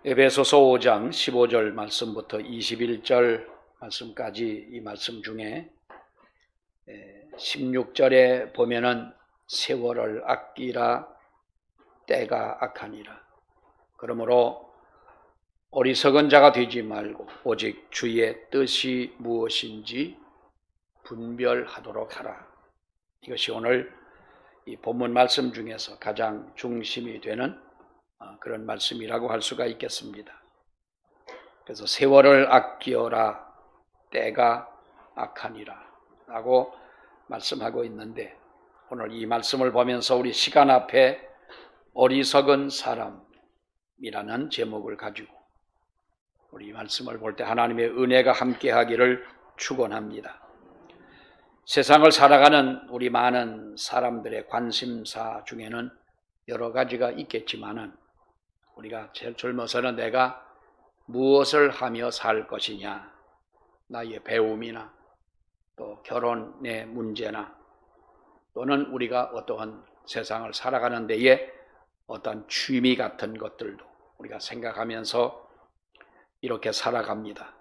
에베소서 5장 15절 말씀부터 21절 말씀까지 이 말씀 중에 16절에 보면은 세월을 아끼라 때가 악하니라. 그러므로 어리석은 자가 되지 말고 오직 주의 뜻이 무엇인지 분별하도록 하라. 이것이 오늘 이 본문 말씀 중에서 가장 중심이 되는 그런 말씀이라고 할 수가 있겠습니다. 그래서 세월을 아끼어라 때가 악하니라 라고 말씀하고 있는데, 오늘 이 말씀을 보면서 우리 시간 앞에 어리석은 사람이라는 제목을 가지고 우리 이 말씀을 볼 때 하나님의 은혜가 함께하기를 축원합니다. 세상을 살아가는 우리 많은 사람들의 관심사 중에는 여러 가지가 있겠지만은 우리가 제일 젊어서는 내가 무엇을 하며 살 것이냐, 나의 배움이나 또 결혼의 문제나 또는 우리가 어떠한 세상을 살아가는 데에 어떤 취미 같은 것들도 우리가 생각하면서 이렇게 살아갑니다.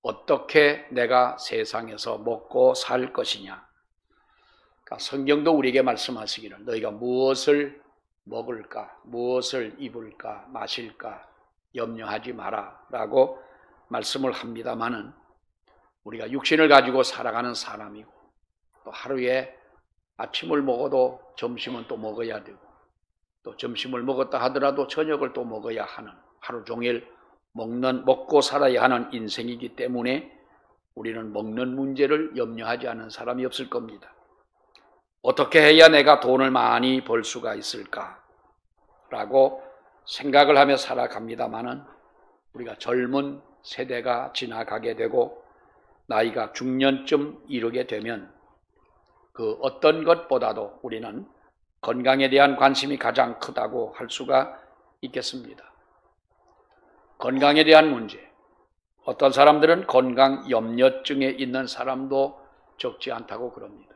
어떻게 내가 세상에서 먹고 살 것이냐. 그러니까 성경도 우리에게 말씀하시기를 너희가 무엇을 먹을까, 무엇을 입을까, 마실까 염려하지 마라 라고 말씀을 합니다마는, 우리가 육신을 가지고 살아가는 사람이고 또 하루에 아침을 먹어도 점심은 또 먹어야 되고 또 점심을 먹었다 하더라도 저녁을 또 먹어야 하는, 하루 종일 먹고 살아야 하는 인생이기 때문에 우리는 먹는 문제를 염려하지 않는 사람이 없을 겁니다. 어떻게 해야 내가 돈을 많이 벌 수가 있을까 라고 생각을 하며 살아갑니다마는, 우리가 젊은 세대가 지나가게 되고 나이가 중년쯤 이르게 되면 그 어떤 것보다도 우리는 건강에 대한 관심이 가장 크다고 할 수가 있겠습니다. 건강에 대한 문제, 어떤 사람들은 건강 염려증에 있는 사람도 적지 않다고 그럽니다.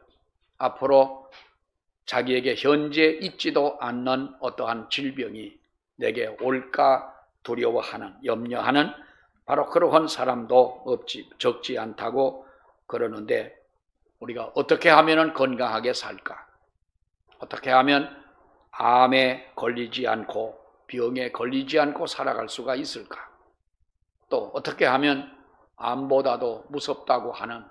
앞으로 자기에게 현재 있지도 않는 어떠한 질병이 내게 올까 두려워하는, 염려하는 바로 그러한 사람도 적지 않다고 그러는데, 우리가 어떻게 하면 건강하게 살까? 어떻게 하면 암에 걸리지 않고 병에 걸리지 않고 살아갈 수가 있을까? 또 어떻게 하면 암보다도 무섭다고 하는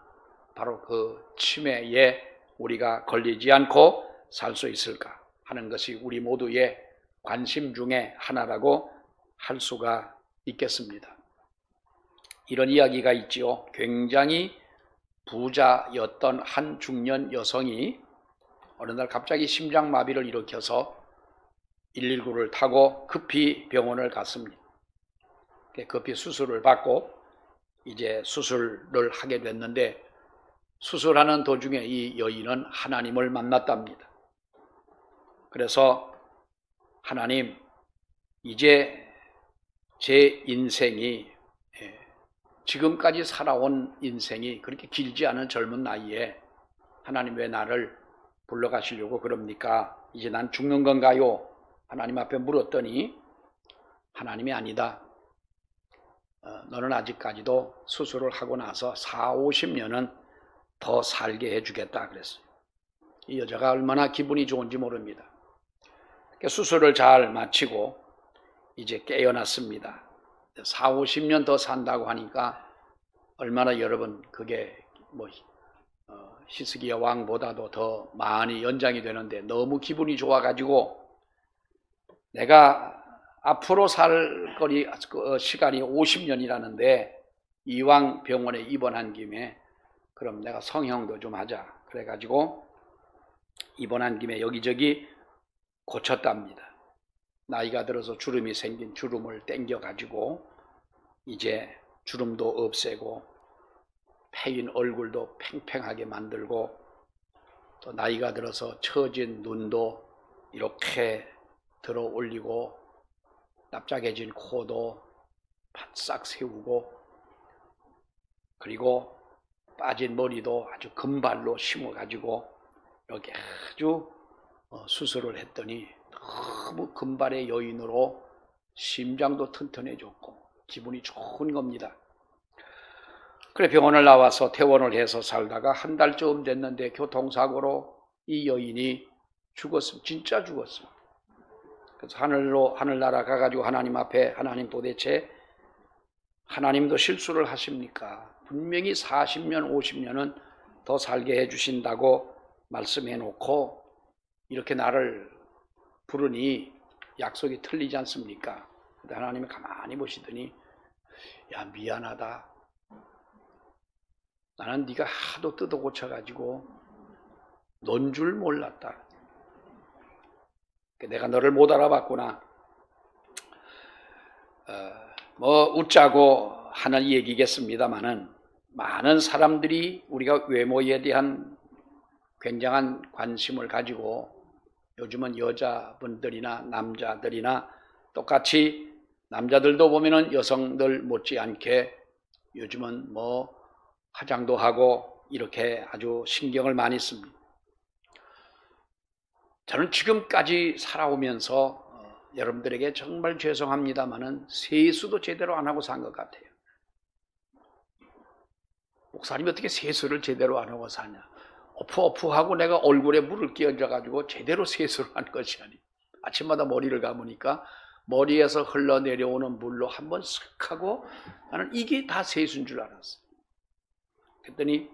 바로 그 치매에 우리가 걸리지 않고 살 수 있을까 하는 것이 우리 모두의 관심 중에 하나라고 할 수가 있겠습니다. 이런 이야기가 있지요. 굉장히 부자였던 한 중년 여성이 어느 날 갑자기 심장마비를 일으켜서 119를 타고 급히 병원을 갔습니다. 급히 수술을 받고 이제 수술을 하게 됐는데, 수술하는 도중에 이 여인은 하나님을 만났답니다. 그래서 하나님, 이제 제 인생이, 지금까지 살아온 인생이 그렇게 길지 않은 젊은 나이에 하나님 왜 나를 불러가시려고 그럽니까? 이제 난 죽는 건가요? 하나님 앞에 물었더니 하나님이 아니다. 너는 아직까지도 수술을 하고 나서 40-50년은 더 살게 해주겠다 그랬어요. 이 여자가 얼마나 기분이 좋은지 모릅니다. 수술을 잘 마치고 이제 깨어났습니다. 40-50년 더 산다고 하니까 얼마나 여러분 그게 히스기야 왕보다도 더 많이 연장이 되는데, 너무 기분이 좋아가지고 내가 앞으로 살 시간이 50년이라는데 이왕 병원에 입원한 김에 그럼 내가 성형도 좀 하자. 그래가지고 입원한 김에 여기저기 고쳤답니다. 나이가 들어서 주름이 생긴 주름을 땡겨가지고 이제 주름도 없애고 패인 얼굴도 팽팽하게 만들고, 또 나이가 들어서 처진 눈도 이렇게 들어 올리고 납작해진 코도 바싹 세우고, 그리고 빠진 머리도 아주 금발로 심어가지고 이렇게 아주 수술을 했더니 너무 금발의 여인으로 심장도 튼튼해졌고 기분이 좋은 겁니다. 그래 병원을 나와서 퇴원을 해서 살다가 한 달쯤 됐는데 교통사고로 이 여인이 죽었습니다. 진짜 죽었습니다. 그래서 하늘나라 가가지고 하나님 앞에 하나님 도대체 하나님도 실수를 하십니까? 분명히 40년 50년은 더 살게 해주신다고 말씀해 놓고 이렇게 나를 부르니 약속이 틀리지 않습니까? 근데 하나님이 가만히 보시더니 야 미안하다. 나는 네가 하도 뜯어 고쳐가지고 넌 줄 몰랐다. 내가 너를 못 알아봤구나. 뭐 웃자고 하는 얘기겠습니다만은 많은 사람들이 우리가 외모에 대한 굉장한 관심을 가지고 요즘은 여자분들이나 남자들이나 똑같이 남자들도 보면은 여성들 못지않게 요즘은 뭐 화장도 하고 이렇게 아주 신경을 많이 씁니다. 저는 지금까지 살아오면서 여러분들에게 정말 죄송합니다만은 세수도 제대로 안 하고 산 것 같아요. 목사님이 어떻게 세수를 제대로 안 하고 사냐? 어프어프하고 내가 얼굴에 물을 끼얹어가지고 제대로 세수를 한 것이 아니에요. 아침마다 머리를 감으니까 머리에서 흘러내려오는 물로 한번 쓱 하고 나는 이게 다 세수인 줄 알았어요. 그랬더니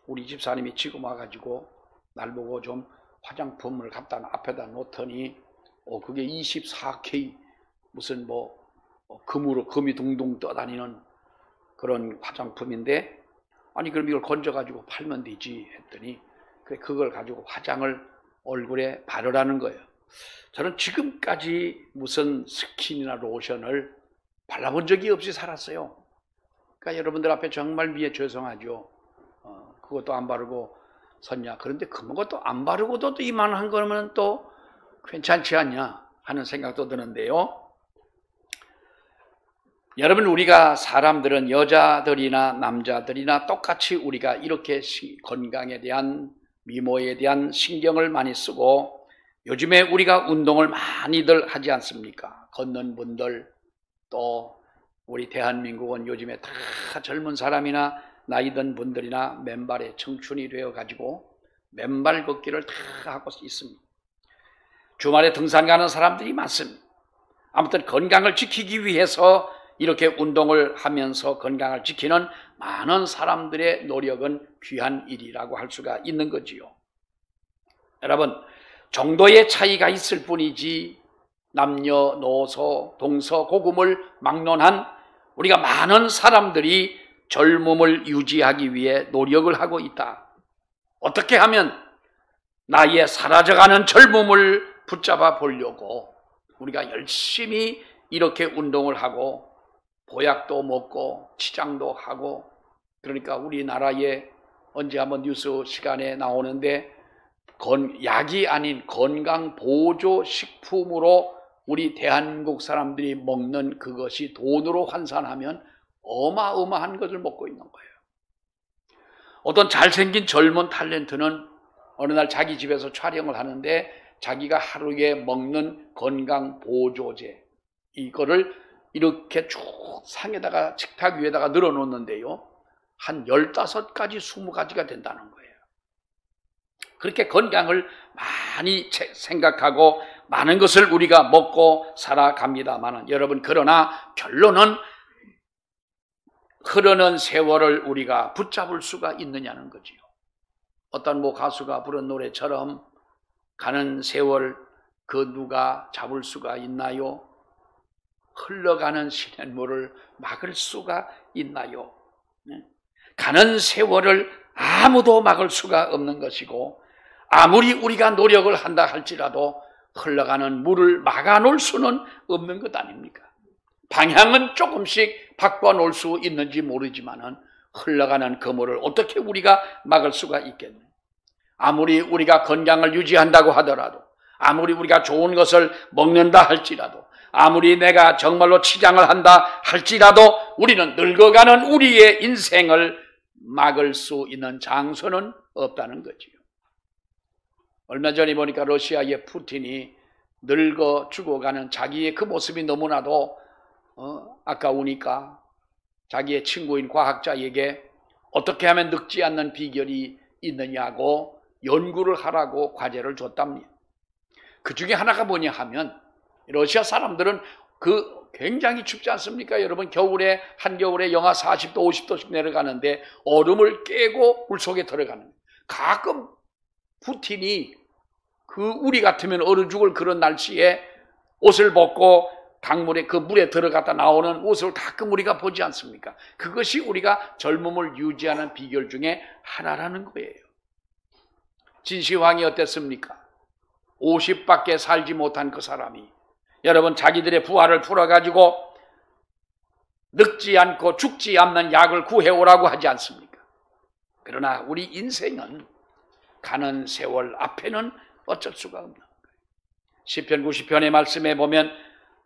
우리 집사님이 지금 와가지고 날 보고 좀 화장품을 갖다 앞에다 놓더니 그게 24K 무슨 금이 둥둥 떠다니는 그런 화장품인데 아니 그럼 이걸 건져가지고 팔면 되지 했더니 그래 그걸 가지고 화장을 얼굴에 바르라는 거예요. 저는 지금까지 무슨 스킨이나 로션을 발라본 적이 없이 살았어요. 그러니까 여러분들 앞에 정말 미에 죄송하죠. 그것도 안 바르고 섰냐. 그런데 그것도 안 바르고도 또 이만한 거면 또 괜찮지 않냐 하는 생각도 드는데요. 여러분 우리가 사람들은 여자들이나 남자들이나 똑같이 우리가 이렇게 건강에 대한 미모에 대한 신경을 많이 쓰고 요즘에 우리가 운동을 많이들 하지 않습니까? 걷는 분들 또 우리 대한민국은 요즘에 다 젊은 사람이나 나이 든 분들이나 맨발에 청춘이 되어가지고 맨발 걷기를 다 하고 있습니다. 주말에 등산 가는 사람들이 많습니다. 아무튼 건강을 지키기 위해서 이렇게 운동을 하면서 건강을 지키는 많은 사람들의 노력은 귀한 일이라고 할 수가 있는 거지요. 여러분 정도의 차이가 있을 뿐이지 남녀노소 동서고금을 막론한 우리가 많은 사람들이 젊음을 유지하기 위해 노력을 하고 있다. 어떻게 하면 나의 사라져가는 젊음을 붙잡아 보려고 우리가 열심히 이렇게 운동을 하고 보약도 먹고 치장도 하고 그러니까 우리나라에 언제 한번 뉴스 시간에 나오는데 약이 아닌 건강보조식품으로 우리 대한민국 사람들이 먹는 그것이 돈으로 환산하면 어마어마한 것을 먹고 있는 거예요. 어떤 잘생긴 젊은 탤런트는 어느 날 자기 집에서 촬영을 하는데 자기가 하루에 먹는 건강보조제 이거를 이렇게 쭉 상에다가 식탁 위에다가 늘어놓는데요. 한 15가지, 20가지가 된다는 거예요. 그렇게 건강을 많이 생각하고 많은 것을 우리가 먹고 살아갑니다만 여러분 그러나 결론은 흐르는 세월을 우리가 붙잡을 수가 있느냐는 거지요. 어떤 가수가 부른 노래처럼 가는 세월 그 누가 잡을 수가 있나요? 흘러가는 시냇물을 막을 수가 있나요? 가는 세월을 아무도 막을 수가 없는 것이고 아무리 우리가 노력을 한다 할지라도 흘러가는 물을 막아놓을 수는 없는 것 아닙니까? 방향은 조금씩 바꿔놓을 수 있는지 모르지만은 흘러가는 그 물을 어떻게 우리가 막을 수가 있겠느냐? 아무리 우리가 건강을 유지한다고 하더라도 아무리 우리가 좋은 것을 먹는다 할지라도 아무리 내가 정말로 치장을 한다 할지라도 우리는 늙어가는 우리의 인생을 막을 수 있는 장소는 없다는 거지요. 얼마 전에 보니까 러시아의 푸틴이 늙어 죽어가는 자기의 그 모습이 너무나도 아까우니까 자기의 친구인 과학자에게 어떻게 하면 늙지 않는 비결이 있느냐고 연구를 하라고 과제를 줬답니다. 그 중에 하나가 뭐냐 하면 러시아 사람들은 굉장히 춥지 않습니까? 여러분 겨울에 한겨울에 영하 40도 50도씩 내려가는데 얼음을 깨고 물속에 들어가는 가끔 푸틴이 우리 같으면 얼어 죽을 그런 날씨에 옷을 벗고 강물에 그 물에 들어갔다 나오는 모습을 가끔 우리가 보지 않습니까? 그것이 우리가 젊음을 유지하는 비결 중에 하나라는 거예요. 진시황이 어땠습니까? 50밖에 살지 못한 그 사람이 여러분 자기들의 부하를 풀어가지고 늙지 않고 죽지 않는 약을 구해오라고 하지 않습니까? 그러나 우리 인생은 가는 세월 앞에는 어쩔 수가 없는 거예요. 시편 90편의 말씀에 보면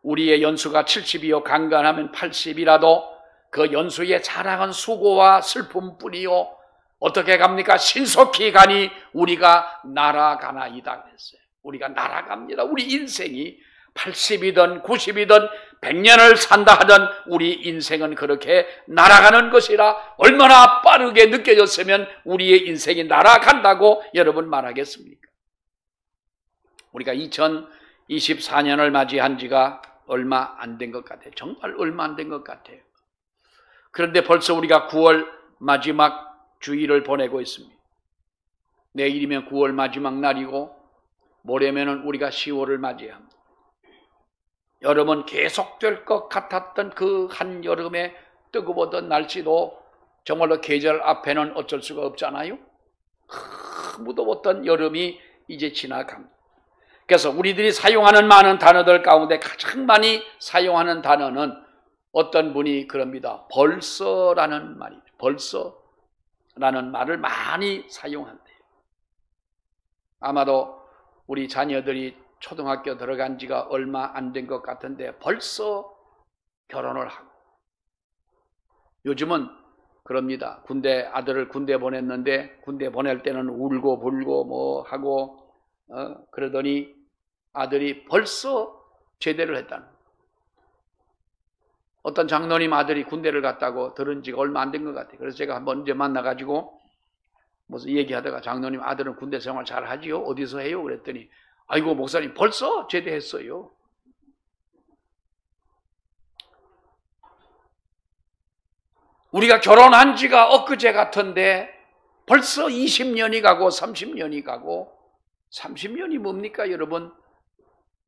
우리의 연수가 70이요 강간하면 80이라도 그 연수의 자랑은 수고와 슬픔뿐이요 어떻게 갑니까? 신속히 가니 우리가 날아가나이다 그랬어요. 우리가 날아갑니다. 우리 인생이 80이든 90이든 100년을 산다 하던 우리 인생은 그렇게 날아가는 것이라 얼마나 빠르게 느껴졌으면 우리의 인생이 날아간다고 여러분 말하겠습니까? 우리가 2024년을 맞이한 지가 얼마 안 된 것 같아요. 정말 얼마 안 된 것 같아요. 그런데 벌써 우리가 9월 마지막 주일을 보내고 있습니다. 내일이면 9월 마지막 날이고 모레면은 우리가 10월을 맞이합니다. 여름은 계속될 것 같았던 그 한여름의 뜨거웠던 날씨도 정말로 계절 앞에는 어쩔 수가 없잖아요. 무더웠던 여름이 이제 지나갑니다. 그래서 우리들이 사용하는 많은 단어들 가운데 가장 많이 사용하는 단어는 어떤 분이 그럽니다. 벌써라는 말이죠. 벌써라는 말을 많이 사용한대요. 아마도 우리 자녀들이 초등학교 들어간 지가 얼마 안 된 것 같은데 벌써 결혼을 하고 요즘은 그럽니다. 아들을 군대 보냈는데 군대 보낼 때는 울고 불고 뭐 하고 그러더니 아들이 벌써 제대를 했다는 거예요. 어떤 장로님 아들이 군대를 갔다고 들은 지가 얼마 안 된 것 같아요. 그래서 제가 한번 이제 만나가지고 무슨 얘기하다가 장로님 아들은 군대 생활 잘 하지요? 어디서 해요? 그랬더니 아이고 목사님 벌써 제대했어요. 우리가 결혼한 지가 엊그제 같은데 벌써 20년이 가고 30년이 가고 30년이 뭡니까 여러분?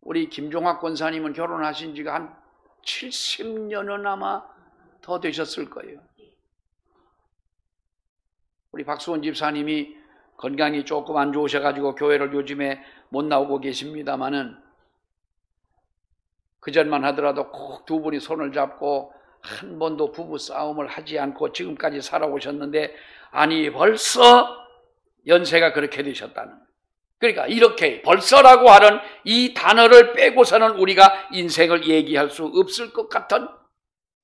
우리 김종학 권사님은 결혼하신 지가 한 70년은 아마 더 되셨을 거예요. 우리 박수원 집사님이 건강이 조금 안 좋으셔가지고 교회를 요즘에 못 나오고 계십니다마는 그전만 하더라도 꼭 두 분이 손을 잡고 한 번도 부부 싸움을 하지 않고 지금까지 살아오셨는데 아니 벌써 연세가 그렇게 되셨다는 거예요. 그러니까 이렇게 벌써라고 하는 이 단어를 빼고서는 우리가 인생을 얘기할 수 없을 것 같은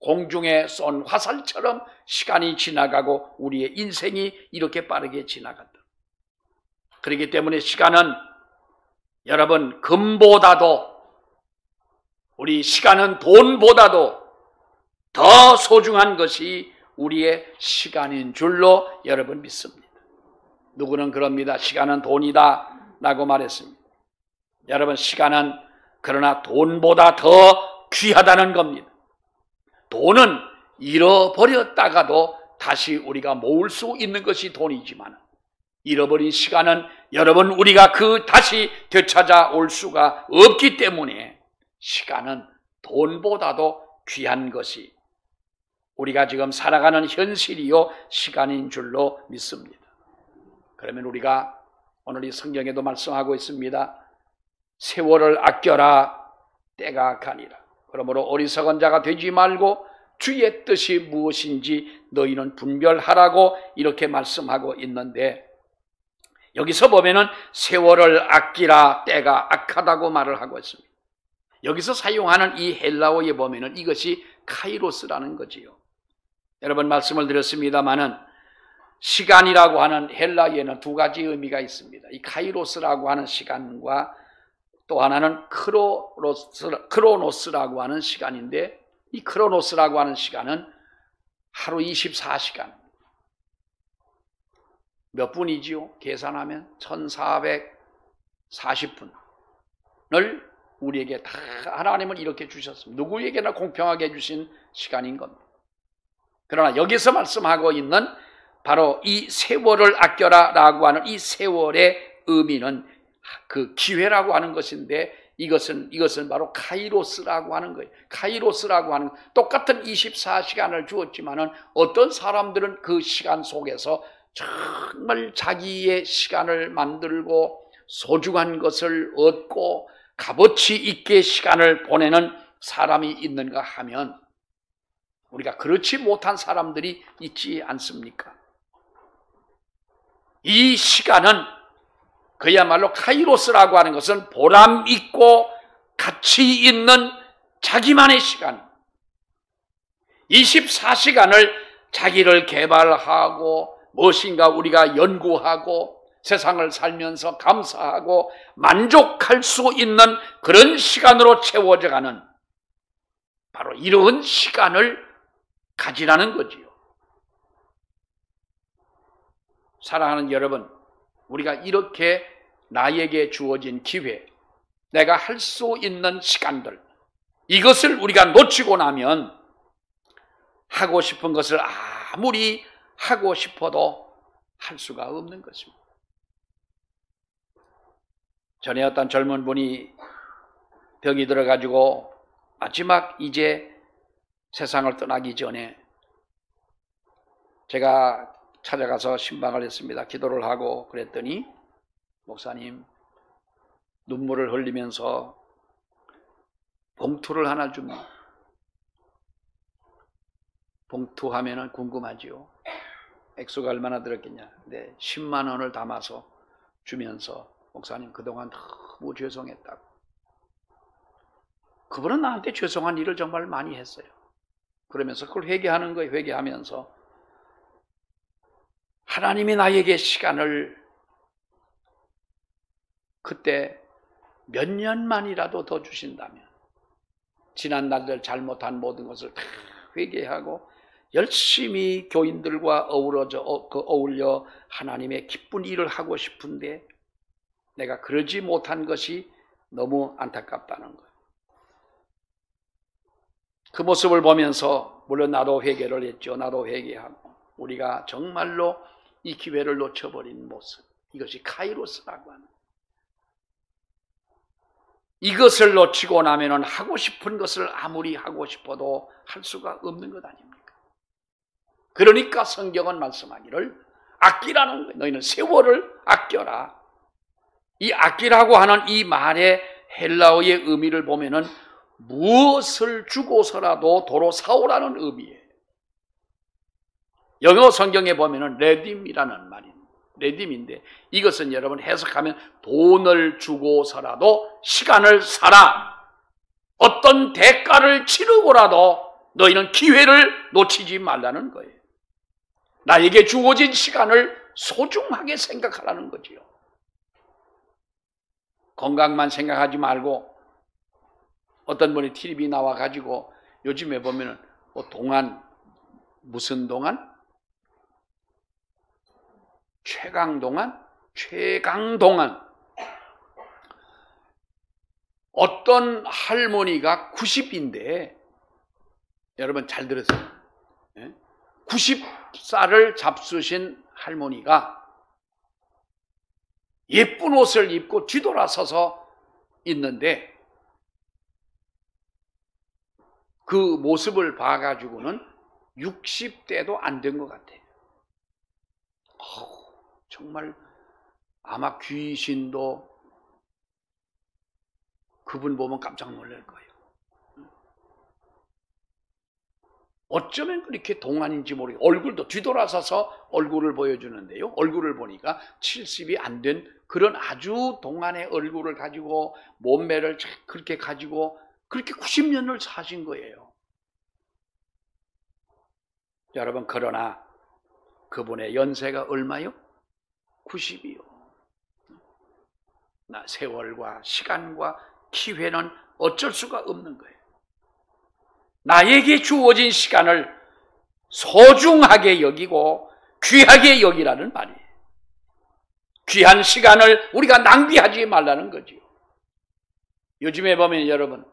공중에 쏜 화살처럼 시간이 지나가고 우리의 인생이 이렇게 빠르게 지나간다. 그렇기 때문에 시간은 여러분 금보다도 우리 시간은 돈보다도 더 소중한 것이 우리의 시간인 줄로 여러분 믿습니다. 누구는 그럽니다. 시간은 돈이다 라고 말했습니다. 여러분 시간은 그러나 돈보다 더 귀하다는 겁니다. 돈은 잃어버렸다가도 다시 우리가 모을 수 있는 것이 돈이지만 잃어버린 시간은 여러분 우리가 다시 되찾아올 수가 없기 때문에 시간은 돈보다도 귀한 것이 우리가 지금 살아가는 현실이요 시간인 줄로 믿습니다. 그러면 우리가 오늘 이 성경에도 말씀하고 있습니다. 세월을 아껴라 때가 가니라. 그러므로 어리석은 자가 되지 말고 주의 뜻이 무엇인지 너희는 분별하라고 이렇게 말씀하고 있는데 여기서 보면은 세월을 아끼라 때가 악하다고 말을 하고 있습니다. 여기서 사용하는 이 헬라어에 보면은 이것이 카이로스라는 거지요. 여러분 말씀을 드렸습니다마는 시간이라고 하는 헬라어에는 두 가지 의미가 있습니다. 이 카이로스라고 하는 시간과 또 하나는 크로노스라고 하는 시간인데, 이 크로노스라고 하는 시간은 하루 24시간. 몇 분이지요? 계산하면 1440분을 우리에게 다 하나님은 이렇게 주셨습니다. 누구에게나 공평하게 주신 시간인 겁니다. 그러나 여기서 말씀하고 있는 바로 이 세월을 아껴라 라고 하는 이 세월의 의미는 그 기회라고 하는 것인데, 이것은 바로 카이로스라고 하는 거예요. 카이로스라고 하는, 똑같은 24시간을 주었지만은 어떤 사람들은 그 시간 속에서 정말 자기의 시간을 만들고 소중한 것을 얻고 값어치 있게 시간을 보내는 사람이 있는가 하면, 우리가 그렇지 못한 사람들이 있지 않습니까? 이 시간은 그야말로 카이로스라고 하는 것은 보람 있고 가치 있는 자기만의 시간, 24시간을 자기를 개발하고 무엇인가 우리가 연구하고 세상을 살면서 감사하고 만족할 수 있는 그런 시간으로 채워져가는, 바로 이런 시간을 가지라는 거지요. 사랑하는 여러분, 우리가 이렇게 나에게 주어진 기회, 내가 할 수 있는 시간들, 이것을 우리가 놓치고 나면 하고 싶은 것을 아무리 하고 싶어도 할 수가 없는 것입니다. 전에 어떤 젊은 분이 병이 들어가지고 마지막 이제 세상을 떠나기 전에 제가 찾아가서 신방을 했습니다. 기도를 하고 그랬더니, 목사님, 눈물을 흘리면서 봉투를 하나 줍니다. 봉투 하면은 궁금하지요. 액수가 얼마나 들었겠냐. 네, 10만 원을 담아서 주면서, 목사님 그동안 너무 죄송했다고. 그분은 나한테 죄송한 일을 정말 많이 했어요. 그러면서 그걸 회개하는 거예요. 회개하면서 하나님이 나에게 시간을 그때 몇 년만이라도 더 주신다면 지난 날들 잘못한 모든 것을 다 회개하고 열심히 교인들과 어울려 하나님의 기쁜 일을 하고 싶은데 내가 그러지 못한 것이 너무 안타깝다는 거예요. 그 모습을 보면서 물론 나도 회개를 했죠. 나도 회개하고, 우리가 정말로 이 기회를 놓쳐버린 모습, 이것이 카이로스라고 하는, 이것을 놓치고 나면은 하고 싶은 것을 아무리 하고 싶어도 할 수가 없는 것 아닙니까? 그러니까 성경은 말씀하기를 아끼라는 거예요. 너희는 세월을 아껴라. 이 아끼라고 하는 이 말의 헬라어의 의미를 보면은 무엇을 주고서라도 도로 사오라는 의미예요. 영어 성경에 보면은 레딤이라는 말입니다. 레딤인데, 이것은 여러분 해석하면 돈을 주고서라도 시간을 사라. 어떤 대가를 치르고라도 너희는 기회를 놓치지 말라는 거예요. 나에게 주어진 시간을 소중하게 생각하라는 거지요. 건강만 생각하지 말고, 어떤 분이 TV 나와가지고 요즘에 보면은 동안, 무슨 동안? 최강동안? 최강동안. 어떤 할머니가 90인데, 여러분 잘 들으세요. 90살을 잡수신 할머니가 예쁜 옷을 입고 뒤돌아서서 있는데, 그 모습을 봐가지고는 60대도 안 된 것 같아요. 정말 아마 귀신도 그분 보면 깜짝 놀랄 거예요. 어쩌면 그렇게 동안인지 모르겠어요. 얼굴도 뒤돌아서서 얼굴을 보여주는데요, 얼굴을 보니까 70이 안 된 그런 아주 동안의 얼굴을 가지고 몸매를 그렇게 가지고 그렇게 90년을 사신 거예요. 여러분, 그러나 그분의 연세가 얼마요? 90이요. 세월과 시간과 기회는 어쩔 수가 없는 거예요. 나에게 주어진 시간을 소중하게 여기고 귀하게 여기라는 말이에요. 귀한 시간을 우리가 낭비하지 말라는 거지요. 요즘에 보면 여러분,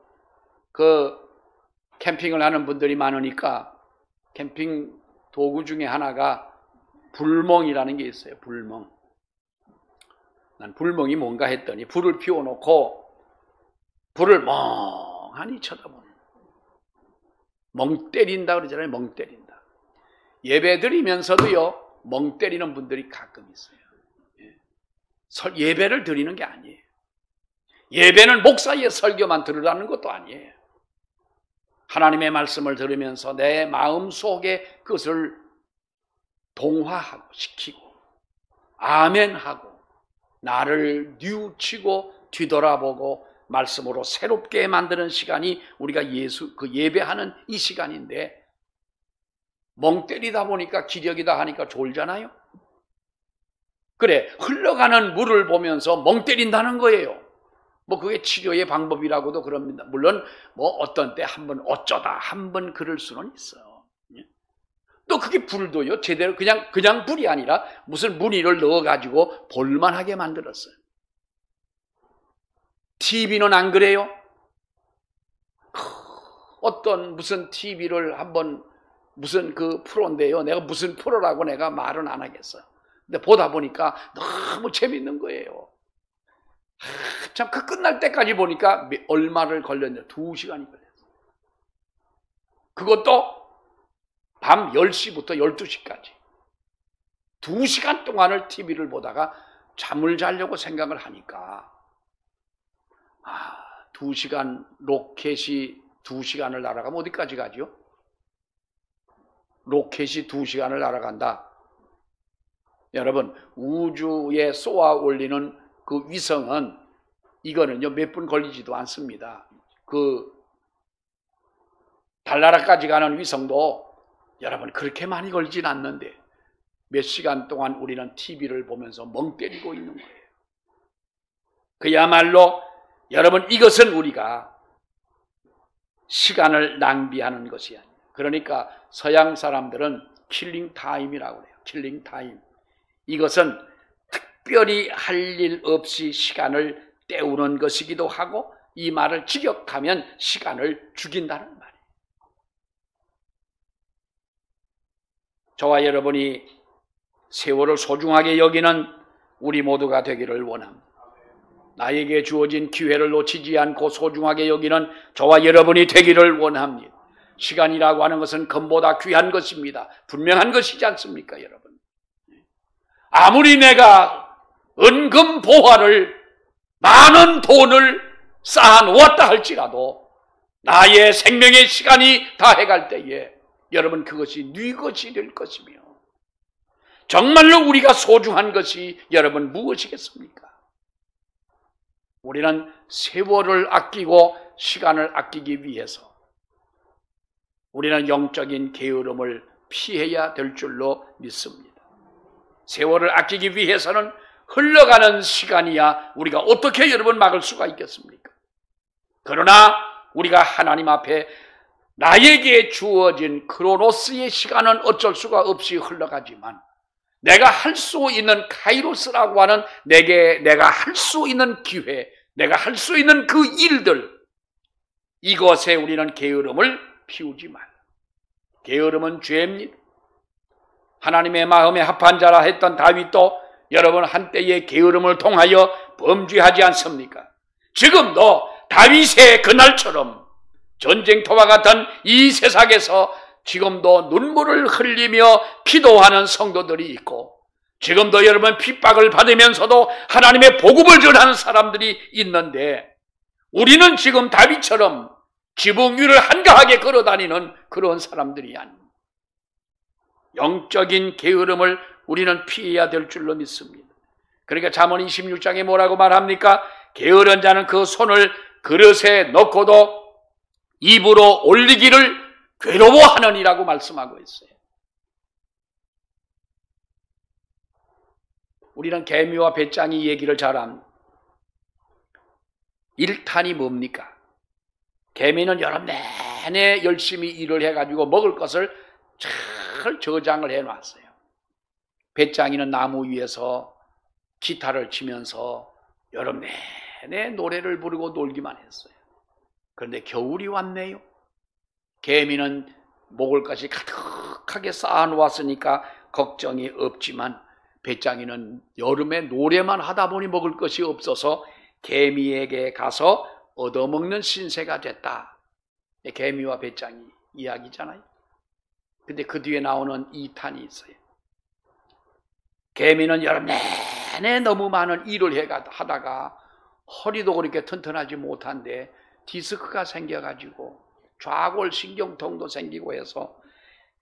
캠핑을 하는 분들이 많으니까 캠핑 도구 중에 하나가 불멍이라는 게 있어요. 불멍. 난 불멍이 뭔가 했더니 불을 피워놓고 불을 멍하니 쳐다보는, 멍 때린다 그러잖아요. 멍 때린다. 예배 드리면서도요, 멍 때리는 분들이 가끔 있어요. 예배를 드리는 게 아니에요. 예배는 목사의 설교만 들으라는 것도 아니에요. 하나님의 말씀을 들으면서 내 마음 속에 그것을 동화하고 시키고 아멘하고 나를 뉘우치고 뒤돌아보고 말씀으로 새롭게 만드는 시간이 우리가 예배하는 이 시간인데, 멍 때리다 보니까 기력이다 하니까 졸잖아요. 그래, 흘러가는 물을 보면서 멍 때린다는 거예요. 그게 치료의 방법이라고도 그럽니다. 물론 어떤 때 한번 어쩌다 한번 그럴 수는 있어요. 또 그게 불도요, 제대로 그냥 불이 아니라 무슨 무늬를 넣어가지고 볼만하게 만들었어요. TV는 안 그래요? 어떤 무슨 TV를 한번 무슨 프로인데요. 내가 무슨 프로라고 내가 말은 안 하겠어요. 근데 보다 보니까 너무 재밌는 거예요. 참, 끝날 때까지 보니까 얼마를 걸렸냐? 2시간이 걸렸어요. 그것도 밤 10시부터 12시까지. 2시간 동안을 TV를 보다가 잠을 자려고 생각을 하니까, 2시간, 로켓이 2시간을 날아가면 어디까지 가죠? 로켓이 2시간을 날아간다. 여러분, 우주에 쏘아 올리는 그 위성은, 이거는요, 몇 분 걸리지도 않습니다. 달나라까지 가는 위성도 여러분 그렇게 많이 걸리진 않는데 몇 시간 동안 우리는 TV를 보면서 멍 때리고 있는 거예요. 그야말로 여러분, 이것은 우리가 시간을 낭비하는 것이 아니에요. 그러니까 서양 사람들은 킬링 타임이라고 해요. 킬링 타임. 이것은 특별히 할 일 없이 시간을 때우는 것이기도 하고, 이 말을 직역하면 시간을 죽인다는 말이에요. 저와 여러분이 세월을 소중하게 여기는 우리 모두가 되기를 원합니다. 나에게 주어진 기회를 놓치지 않고 소중하게 여기는 저와 여러분이 되기를 원합니다. 시간이라고 하는 것은 금보다 귀한 것입니다. 분명한 것이지 않습니까, 여러분? 아무리 내가 은금 보화를, 많은 돈을 쌓아놓았다 할지라도 나의 생명의 시간이 다 해갈 때에 여러분, 그것이 네 것이 될 것이며, 정말로 우리가 소중한 것이 여러분 무엇이겠습니까? 우리는 세월을 아끼고 시간을 아끼기 위해서 우리는 영적인 게으름을 피해야 될 줄로 믿습니다. 세월을 아끼기 위해서는 흘러가는 시간이야 우리가 어떻게 여러분 막을 수가 있겠습니까? 그러나 우리가 하나님 앞에 나에게 주어진 크로노스의 시간은 어쩔 수가 없이 흘러가지만, 내가 할 수 있는 카이로스라고 하는 내가 할 수 있는 기회, 내가 할 수 있는 그 일들, 이것에 우리는 게으름을 피우지 말라. 게으름은 죄입니다. 하나님의 마음에 합한 자라 했던 다윗도 여러분 한때의 게으름을 통하여 범죄하지 않습니까? 지금도 다윗의 그날처럼 전쟁터와 같은 이 세상에서 지금도 눈물을 흘리며 기도하는 성도들이 있고, 지금도 여러분 핍박을 받으면서도 하나님의 복음을 전하는 사람들이 있는데, 우리는 지금 다윗처럼 지붕 위를 한가하게 걸어다니는 그런 사람들이 아닙니다. 영적인 게으름을 우리는 피해야 될 줄로 믿습니다. 그러니까 잠언 26장에 뭐라고 말합니까? 게으른 자는 그 손을 그릇에 넣고도 입으로 올리기를 괴로워하느니라고 말씀하고 있어요. 우리는 개미와 배짱이 얘기를 잘합니다. 일탄이 뭡니까? 개미는 여름 내내 열심히 일을 해가지고 먹을 것을 잘 저장을 해놨어요. 배짱이는 나무 위에서 기타를 치면서 여름 내내 노래를 부르고 놀기만 했어요. 그런데 겨울이 왔네요. 개미는 먹을 것이 가득하게 쌓아놓았으니까 걱정이 없지만 배짱이는 여름에 노래만 하다 보니 먹을 것이 없어서 개미에게 가서 얻어먹는 신세가 됐다. 개미와 배짱이 이야기잖아요. 근데 그 뒤에 나오는 2탄이 있어요. 개미는 여름 내내 너무 많은 일을 하다가 허리도 그렇게 튼튼하지 못한데 디스크가 생겨가지고 좌골신경통도 생기고 해서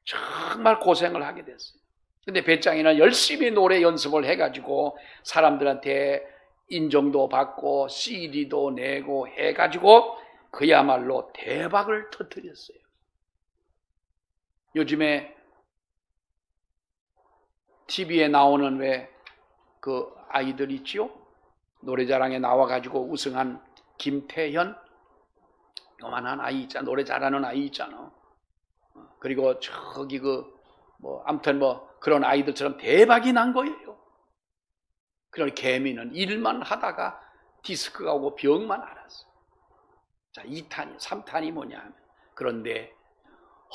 정말 고생을 하게 됐어요. 근데 배짱이는 열심히 노래 연습을 해가지고 사람들한테 인정도 받고 CD도 내고 해가지고 그야말로 대박을 터뜨렸어요. 요즘에 TV에 나오는 왜 그 아이들 있지요? 노래자랑에 나와가지고 우승한 김태현, 요만한 아이 있잖아. 노래 잘하는 아이 있잖아. 그리고 저기 아무튼 그런 아이들처럼 대박이 난 거예요. 그런 개미는 일만 하다가 디스크가 오고 병만 앓았어. 자, 2탄이, 3탄이 뭐냐 하면, 그런데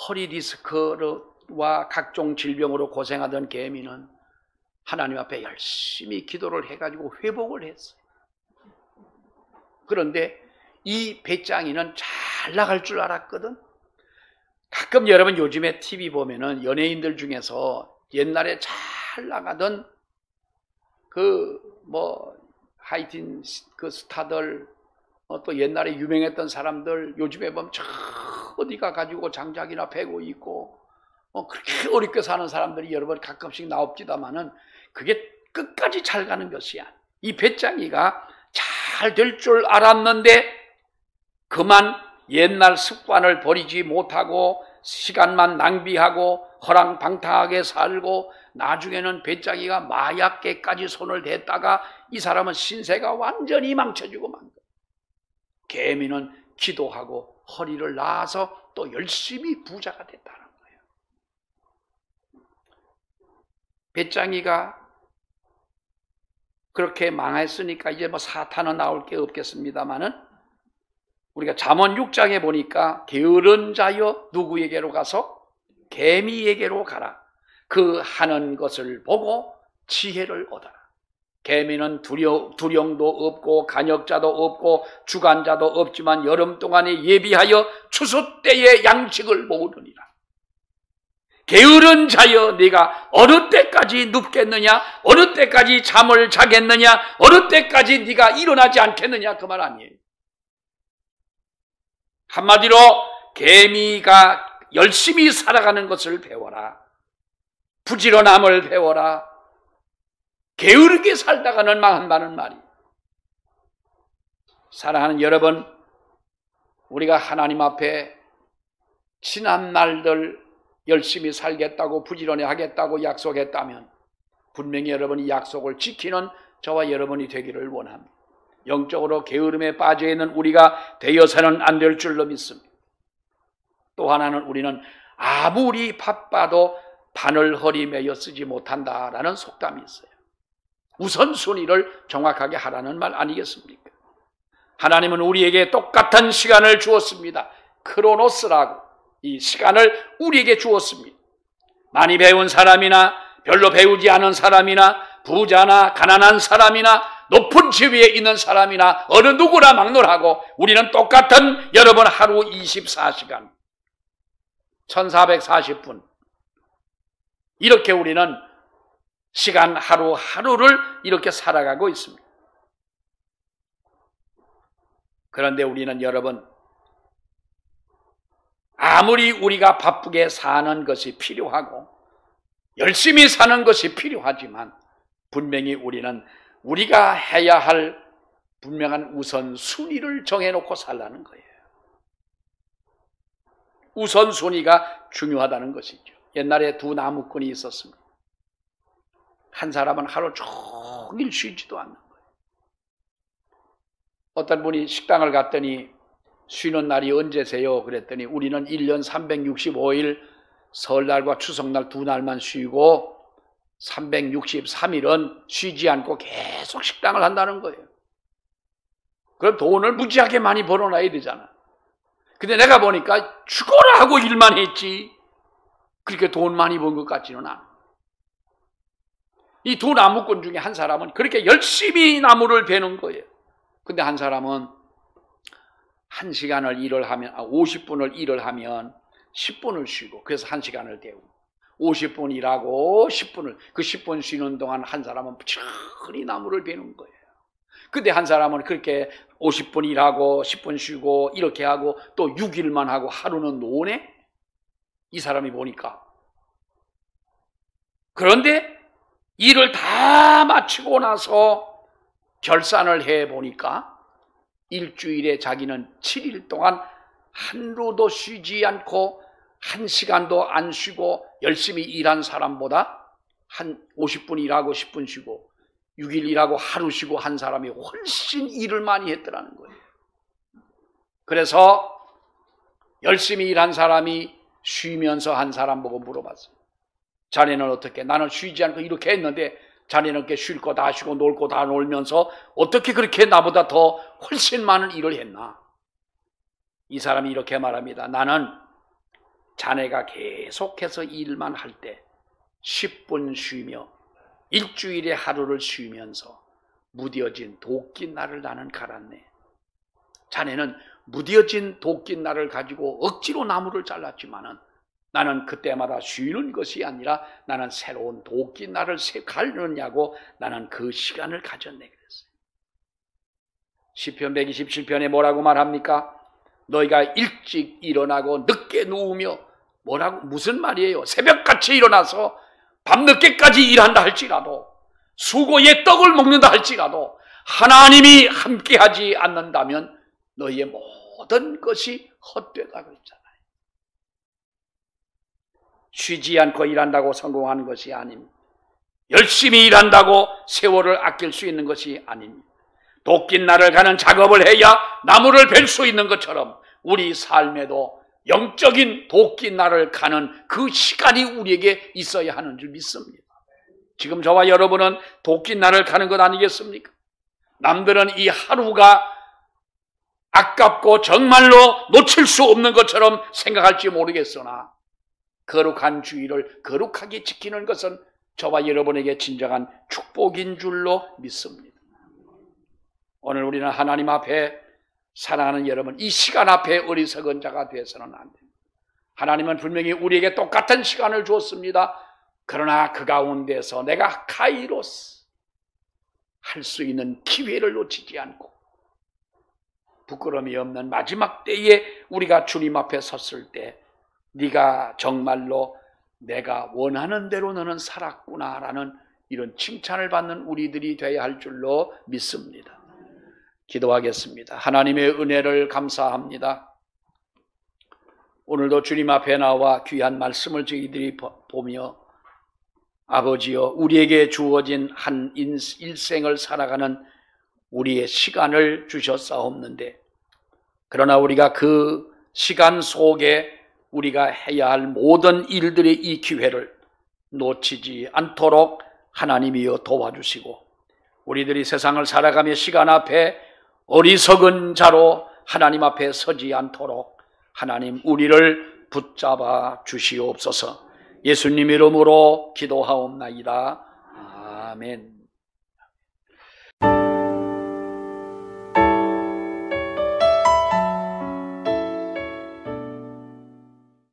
허리 디스크와 각종 질병으로 고생하던 개미는 하나님 앞에 열심히 기도를 해가지고 회복을 했어요. 그런데 이 배짱이는 잘 나갈 줄 알았거든. 가끔 여러분 요즘에 TV 보면은 연예인들 중에서 옛날에 잘 나가던 하여튼 그 스타들, 또 옛날에 유명했던 사람들 요즘에 보면 저 어디가 가지고 장작이나 패고 있고 그렇게 어렵게 사는 사람들이 여러분 가끔씩 나옵니다마는 그게 끝까지 잘 가는 것이야. 이 배짱이가 잘 될 줄 알았는데 그만 옛날 습관을 버리지 못하고 시간만 낭비하고 허랑방탕하게 살고 나중에는 배짱이가 마약계까지 손을 댔다가 이 사람은 신세가 완전히 망쳐지고 만 거예요. 개미는 기도하고 허리를 놔서 또 열심히 부자가 됐다는 거예요. 배짱이가 그렇게 망했으니까 이제 사탄은 나올 게 없겠습니다만은 우리가 잠언 6장에 보니까 게으른 자여 누구에게로 가서? 개미에게로 가라. 그 하는 것을 보고 지혜를 얻어라. 개미는 두령도 없고 간역자도 없고 주간자도 없지만 여름 동안에 예비하여 추수 때에 양식을 모으느니라. 게으른 자여 네가 어느 때까지 눕겠느냐? 어느 때까지 잠을 자겠느냐? 어느 때까지 네가 일어나지 않겠느냐? 그 말 아니에요. 한마디로 개미가 열심히 살아가는 것을 배워라. 부지런함을 배워라. 게으르게 살다가는 망한다는 말이. 사랑하는 여러분, 우리가 하나님 앞에 지난 날들 열심히 살겠다고 부지런히 하겠다고 약속했다면 분명히 여러분이 약속을 지키는 저와 여러분이 되기를 원합니다. 영적으로 게으름에 빠져있는 우리가 되어서는 안 될 줄로 믿습니다. 또 하나는 우리는 아무리 바빠도 바늘 허리 매여 쓰지 못한다라는 속담이 있어요. 우선순위를 정확하게 하라는 말 아니겠습니까? 하나님은 우리에게 똑같은 시간을 주었습니다. 크로노스라고 이 시간을 우리에게 주었습니다. 많이 배운 사람이나 별로 배우지 않은 사람이나 부자나 가난한 사람이나 높은 지위에 있는 사람이나 어느 누구나 막론하고 우리는 똑같은 여러분 하루 24시간 1440분 이렇게 우리는 시간 하루하루를 이렇게 살아가고 있습니다. 그런데 우리는 여러분 아무리 우리가 바쁘게 사는 것이 필요하고 열심히 사는 것이 필요하지만 분명히 우리는 우리가 해야 할 분명한 우선순위를 정해놓고 살라는 거예요. 우선순위가 중요하다는 것이죠. 옛날에 두 나무꾼이 있었습니다. 한 사람은 하루 종일 쉬지도 않는 거예요. 어떤 분이 식당을 갔더니 쉬는 날이 언제세요? 그랬더니 우리는 1년 365일 설날과 추석날 2날만 쉬고 363일은 쉬지 않고 계속 식당을 한다는 거예요. 그럼 돈을 무지하게 많이 벌어놔야 되잖아. 근데 내가 보니까 죽어라 하고 일만 했지 그렇게 돈 많이 번 것 같지는 않아. 이 두 나무꾼 중에 한 사람은 그렇게 열심히 나무를 베는 거예요. 근데 한 사람은 1시간을 일을 하면 50분을 일을 하면 10분을 쉬고 그래서 1시간을 때우고 50분 일하고 10분을 그 10분 쉬는 동안 한 사람은 부지런히 나무를 베는 거예요. 근데 한 사람은 그렇게 50분 일하고 10분 쉬고 이렇게 하고 또 6일만 하고 하루는 노네? 이 사람이 보니까. 그런데 일을 다 마치고 나서 결산을 해보니까 일주일에 자기는 7일 동안 하루도 쉬지 않고 1시간도 안 쉬고 열심히 일한 사람보다 한 50분 일하고 10분 쉬고 6일 일하고 하루 쉬고 한 사람이 훨씬 일을 많이 했더라는 거예요. 그래서 열심히 일한 사람이 쉬면서 한 사람 보고 물어봤어요. 자네는 어떻게? 나는 쉬지 않고 이렇게 했는데 자네는 이렇게 쉴 거 다 쉬고 놀 거 다 놀면서 어떻게 그렇게 나보다 더 훨씬 많은 일을 했나? 이 사람이 이렇게 말합니다. 나는 자네가 계속해서 일만 할 때 10분 쉬며 일주일에 하루를 쉬면서 무뎌진 도끼 날을 나는 갈았네. 자네는 무뎌진 도끼 날을 가지고 억지로 나무를 잘랐지만은 나는 그때마다 쉬는 것이 아니라 나는 새로운 도끼 날을 갈느냐고 나는 그 시간을 가졌네 그랬어요. 시편 127편에 뭐라고 말합니까? 너희가 일찍 일어나고 늦게 누우며 뭐라고 무슨 말이에요? 새벽같이 일어나서 밤늦게까지 일한다 할지라도 수고의 떡을 먹는다 할지라도 하나님이 함께하지 않는다면 너희의 모든 것이 헛되다 그랬잖아요. 쉬지 않고 일한다고 성공하는 것이 아닙니다. 열심히 일한다고 세월을 아낄 수 있는 것이 아닙니다. 도끼날을 가는 작업을 해야 나무를 벨 수 있는 것처럼 우리 삶에도 영적인 도끼날을 가는 그 시간이 우리에게 있어야 하는 줄 믿습니다. 지금 저와 여러분은 도끼날을 가는 것 아니겠습니까? 남들은 이 하루가 아깝고 정말로 놓칠 수 없는 것처럼 생각할지 모르겠으나 거룩한 주일을 거룩하게 지키는 것은 저와 여러분에게 진정한 축복인 줄로 믿습니다. 오늘 우리는 하나님 앞에 사랑하는 여러분, 이 시간 앞에 어리석은 자가 되어서는 안 됩니다. 하나님은 분명히 우리에게 똑같은 시간을 주었습니다. 그러나 그 가운데서 내가 카이로스 할 수 있는 기회를 놓치지 않고 부끄러움이 없는 마지막 때에 우리가 주님 앞에 섰을 때 네가 정말로 내가 원하는 대로 너는 살았구나라는 이런 칭찬을 받는 우리들이 되어야 할 줄로 믿습니다. 기도하겠습니다. 하나님의 은혜를 감사합니다. 오늘도 주님 앞에 나와 귀한 말씀을 저희들이 보며 아버지여 우리에게 주어진 한 일생을 살아가는 우리의 시간을 주셨사옵는데 그러나 우리가 그 시간 속에 우리가 해야 할 모든 일들의 이 기회를 놓치지 않도록 하나님이여 도와주시고 우리들이 세상을 살아가며 시간 앞에 어리석은 자로 하나님 앞에 서지 않도록 하나님 우리를 붙잡아 주시옵소서. 예수님 이름으로 기도하옵나이다. 아멘.